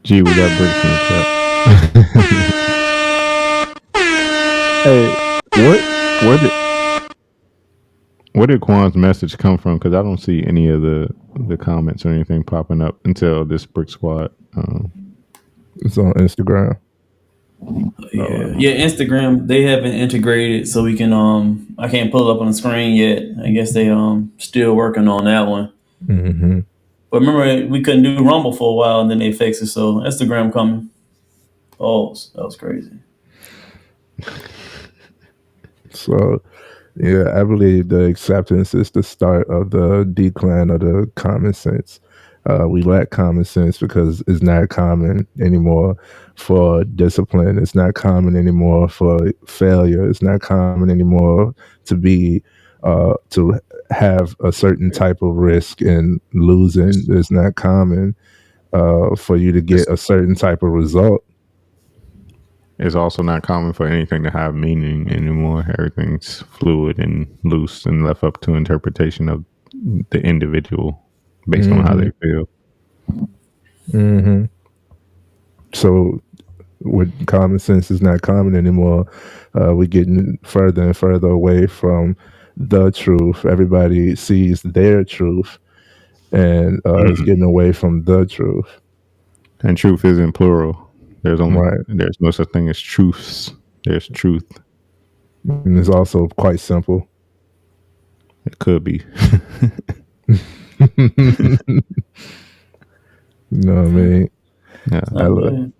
Gee, we got breaks in the chat. Hey, where did Quan's message come from? Because I don't see any of the comments or anything popping up until this Brick Squad. It's on Instagram. Yeah, Instagram, they haven't integrated, so we can I can't pull it up on the screen yet. I guess they still working on that one. Mm-hmm. But remember, we couldn't do Rumble for a while, and then they fixed it. So Instagram coming. Oh, that was crazy. So yeah, I believe the acceptance is the start of the decline of the common sense. We lack common sense because it's not common anymore for discipline. It's not common anymore for failure. It's not common anymore to be to have a certain type of risk in losing. It's not common for you to get a certain type of result. It's also not common for anything to have meaning anymore. Everything's fluid and loose and left up to interpretation of the individual based on how they feel. Mm-hmm. So, with common sense is not common anymore, we're getting further and further away from the truth. Everybody sees their truth, and is getting away from the truth. And truth isn't plural. There's no such thing as truths. There's truth. And it's also quite simple. It could be. You know what I mean? Yeah. I love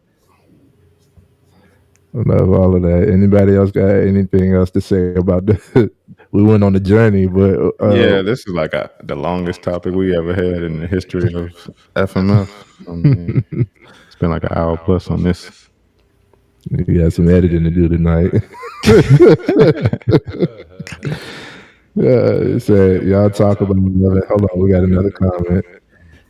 all of that. Anybody else got anything else to say about the? We went on the journey, but yeah, this is like the longest topic we ever had in the history of FMF. I mean, it's been like an hour plus on this. We got some editing to do tonight. It said, y'all talk about love. Hold on, we got another comment.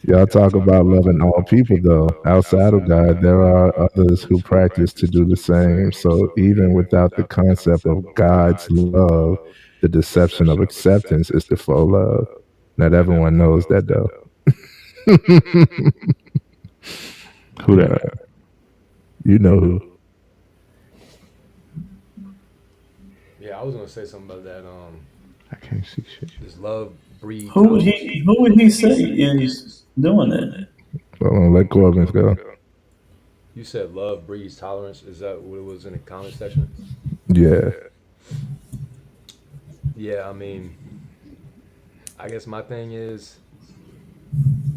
Y'all talk about loving all people, though. Outside of God, there are others who practice to do the same. So even without the concept of God's love, the deception of acceptance is the faux love. Not everyone knows that, though. Who that? You know who. Yeah, I was gonna say something about that. I can't see shit. This love breed Who would tolerance. he say is doing that? Well, let Corbin go. You said love breeds tolerance. Is that what it was in the comment section? Yeah. Yeah, I mean, I guess my thing is,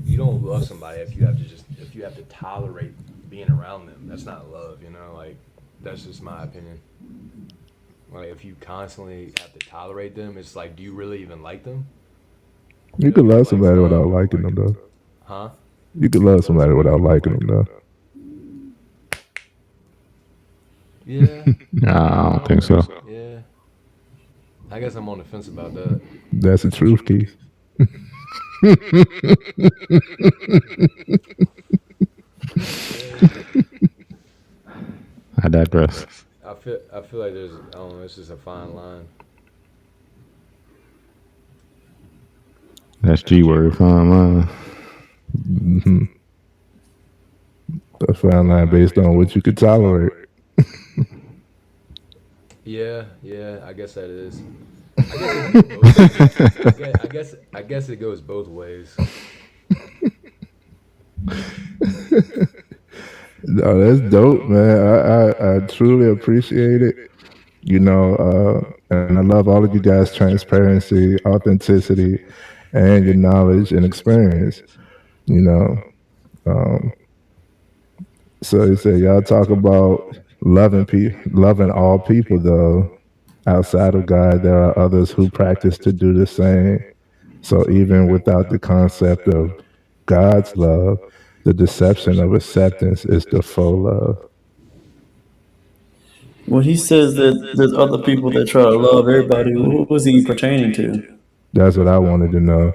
you don't love somebody if you have to tolerate being around them. That's not love, you know. Like, that's just my opinion. Like, if you constantly have to tolerate them, it's like, do you really even like them? You could love somebody without liking them, though. Huh? You could love somebody without liking them, though. Yeah. Nah, I don't think so. Yeah. I guess I'm on the fence about that. That's the truth, Keith. I digress. I feel like there's I don't know, it's just a fine line. That's G word, fine line. Mm-hmm. A fine line based on what you could tolerate. Yeah, I guess that is. I guess it goes both ways. No, that's dope, man. I truly appreciate it. And I love all of you guys' transparency, authenticity, and your knowledge and experience. You know, um, so you say y'all talk about loving all people, though. Outside of God, there are others who practice to do the same. So even without the concept of God's love, the deception of acceptance is the faux love. When he says that there's other people that try to love everybody, who was he pertaining to? That's what I wanted to know.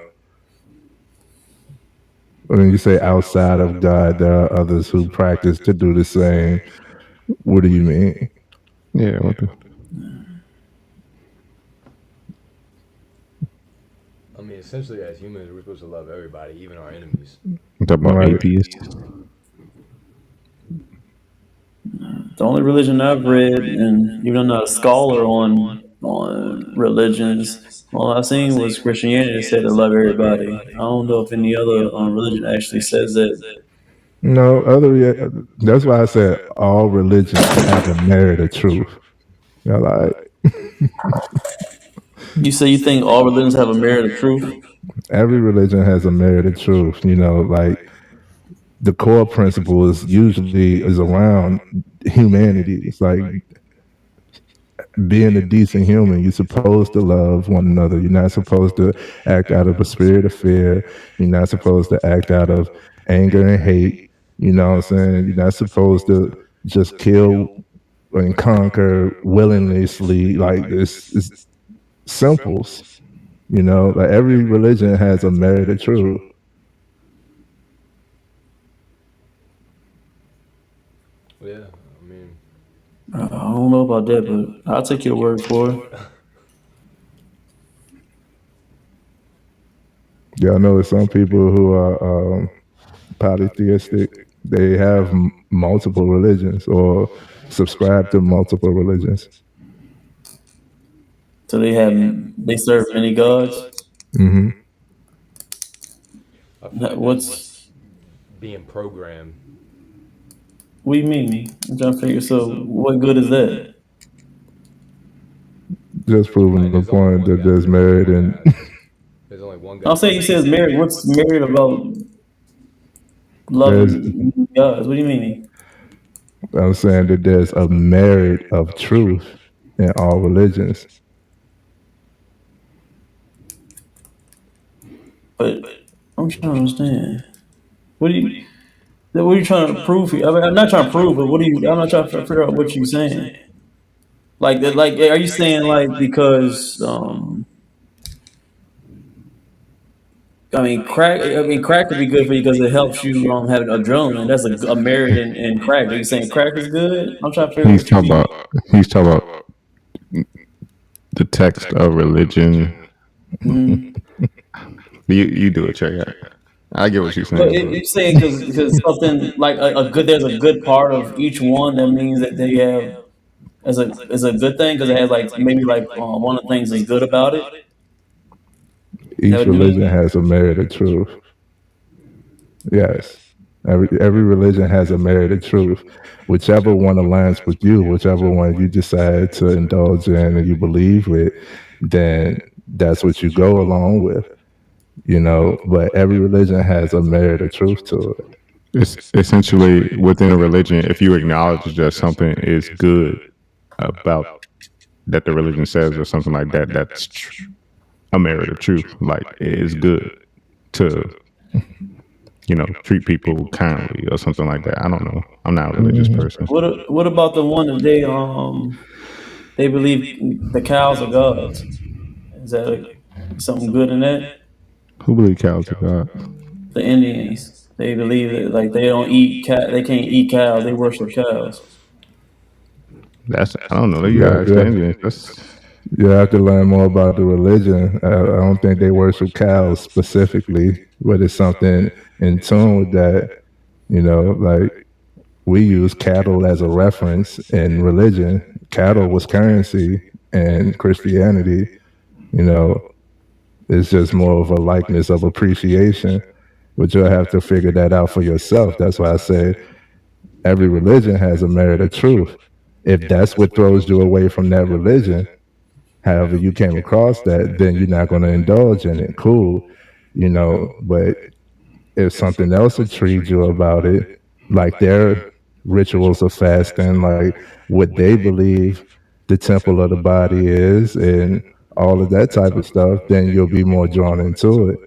When you say outside of God, there are others who practice to do the same. What do you mean? Yeah, what the? I mean, essentially, as humans, we're supposed to love everybody, even our enemies. Talk about Right. atheists. The only religion I've read, and even though I'm not a scholar on religions, all I've seen was Christianity that said to love everybody. I don't know if any other religion actually says that. No, that's why I said all religions have a merit of truth. Like You say you think all religions have a merit of truth? every religion has a merit of truth. Like the core principle is usually is around humanity. It's like being a decent human. You're supposed to love one another. You're not supposed to act out of a spirit of fear. You're not supposed to act out of anger and hate. You know what I'm saying? You're not supposed to just kill and conquer willingly. Like it's simples. Like every religion has a merit of truth. Yeah, I mean, I don't know about that, but I'll take your word for it. Yeah, I know some people who are polytheistic. They have multiple religions or subscribe to multiple religions. So they serve many gods. Hmm. I feel like that's What's being programmed. what do you mean? I'm trying to figure. So what good is that? Just proving Like, the point that there's merit in. There's only one I'll God. say he says married. What's married about There's, loving gods? What do you mean? I'm saying that there's a merit of truth in all religions. But I'm trying to understand. What are you trying to prove here? I mean, I'm not trying to prove, but I'm not trying to figure out what you're saying. Like, are you saying like because I mean, crack. I mean, crack could be good for you because it helps you have adrenaline. That's a merit in crack. Are you saying crack is good? I'm trying to figure out He's what you talking mean. about he's talking about the text of religion. Mm. You do it, Trey. I get what you're But saying, you're saying because something like a good, there's a good part of each one that means that they have as a good thing because it has like maybe like one of the things is good about it. Is that Each what you religion mean? has a merit of truth. Yes. Every religion has a merit of truth. Whichever one aligns with you, whichever one you decide to indulge in and you believe with, then that's what you go along with, you know. But every religion has a merit of truth to it. it's essentially within a religion. If you acknowledge that something is good about that the religion says or something like that, a merit of truth. Like it is good to treat people kindly or something like that. I don't know. I'm not a religious person. What about the one that they believe the cows are gods? Is that something good in that? Who believe cows are God? The Indians, they believe that like they don't eat cat, they can't eat cows. They worship cows. That's I don't know. You Yeah, gotta ask the yeah. Indians. That's You have to learn more about the religion. I don't think they worship cows specifically, but it's something in tune with that. You know, like we use cattle as a reference in religion. Cattle was currency in Christianity. You know, it's just more of a likeness of appreciation, but you'll have to figure that out for yourself. That's why I say every religion has a merit of truth. If that's what throws you away from that religion, however you came across that, then you're not going to indulge in it. Cool, you know, but if something else intrigued you about it, like their rituals of fasting, like what they believe the temple of the body is, and all of that type of stuff, then you'll be more drawn into it.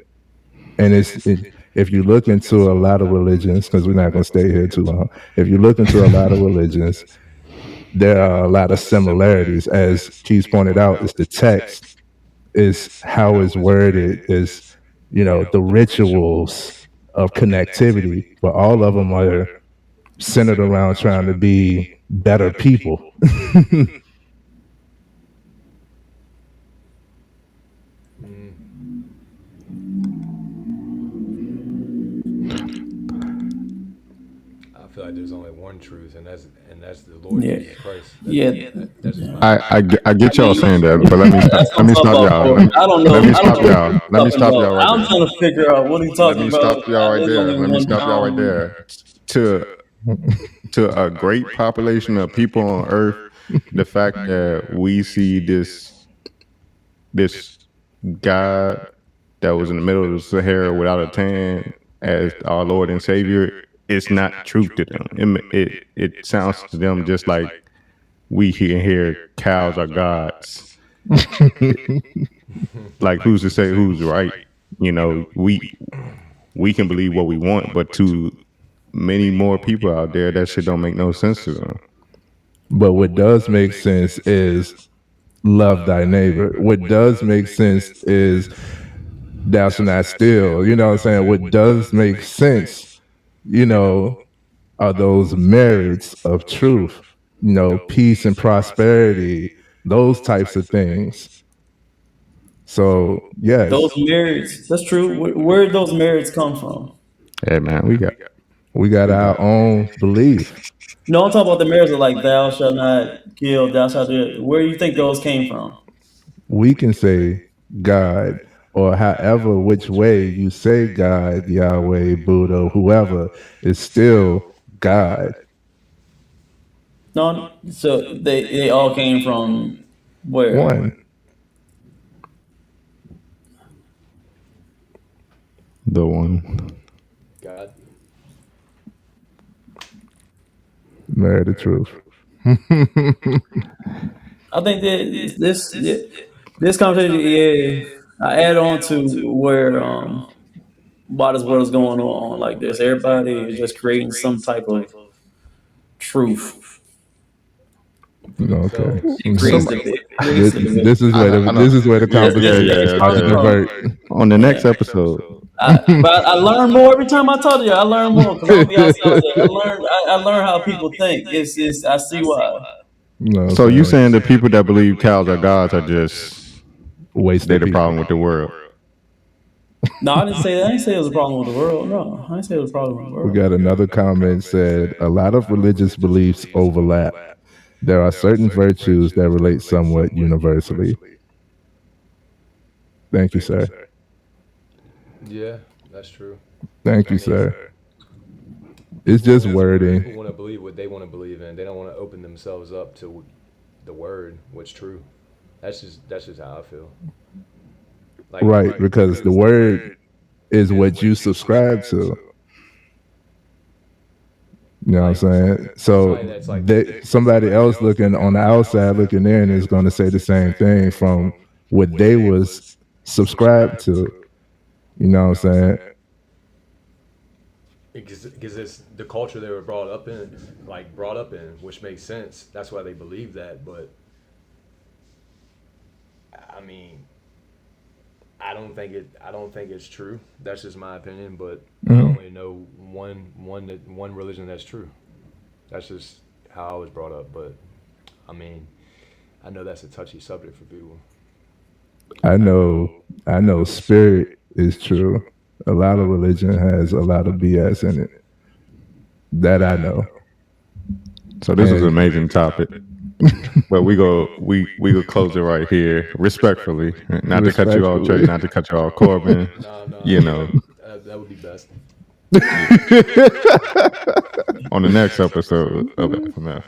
And if you look into a lot of religions, because we're not going to stay here too long, if you look into a lot of religions, there are a lot of similarities. As Keys pointed out, it's the text, is how it's worded, is, you know, the rituals of connectivity, but all of them are centered around trying to be better people. I feel like there's only one truth, and that's the Lord Yeah, Jesus Christ. yeah. That's just my I, opinion. I, I I get y'all mean, saying that, but let me that's what I'm talking stop about. y'all. For I don't know. Let me I don't stop know what y'all. he's Let me talking stop about. y'all right I'm there. trying to figure out what he's Let talking me about. stop y'all right There's there. only Let me one. stop y'all right there. To to a great population of people on Earth, the fact that we see this God that was in the middle of the Sahara without a tan as our Lord and Savior, it's not truth to them. It sounds to them just like we can hear cows are gods. Like who's to say who's right? You know, we can believe what we want, but to many more people out there, that shit don't make no sense to them. But what does make sense is love thy neighbor. What does make sense is thou shalt not steal. You know what I'm saying? What does make sense, you know, are those merits of truth, you know, peace and prosperity, those types of things. So, yes, Those merits. That's true. Where did those merits come from? Hey man, we got our own belief. No, I'm talking about the merits of like thou shalt not kill, thou shalt do. Where do you think those came from? We can say God, or however, which way you say God, Yahweh, Buddha, whoever, is still God. No, so they all came from where? One, the one. God. merit of truth. I think that this conversation, yeah, I add on to where why this world is going on like this. Everybody is just creating some type of truth. For Okay. themselves. It creates the it creates This, the division. this is where I the know. this is where the Yeah, This yeah, is yeah, where conversation it's yeah, starts to coming yeah. from. divert. On the next Yeah. episode, But I learn more every time I talk to you. I learn more because I'll be outside there. I learn how people think. It's I see why. No, So you saying saying the people that believe cows are gods are just waste they of the people. problem with the world? No, I didn't say that. I didn't say it was a problem with the world. No, I didn't say it was a problem with the We world. got another comment said a lot of religious beliefs overlap. There are certain virtues that relate somewhat universally. Thank you, sir. Yeah, that's true. Thank you, sir. It's just People wording. want to believe what they want to believe in. They don't want to open themselves up to the word, what's true. That's just how I feel. Like, Right, because the word is what you subscribe to. You know what I'm saying? So somebody else looking on the outside looking in is going to say the same thing from what they was subscribed to. You know what I'm saying? because it's the culture they were brought up in, which makes sense. That's why they believe that. But I mean, I don't think it's true. That's just my opinion. But I only know one religion that's true. That's just how I was brought up. But I mean, I know that's a touchy subject for people. I know spirit is true. A lot of religion has a lot of BS in it. That I know. So this is an amazing topic. But we go close it right here, respectfully. Not to cut you off, Trey, not to cut you off, Corbin. No, You know, that would be best. on the next episode of FMF.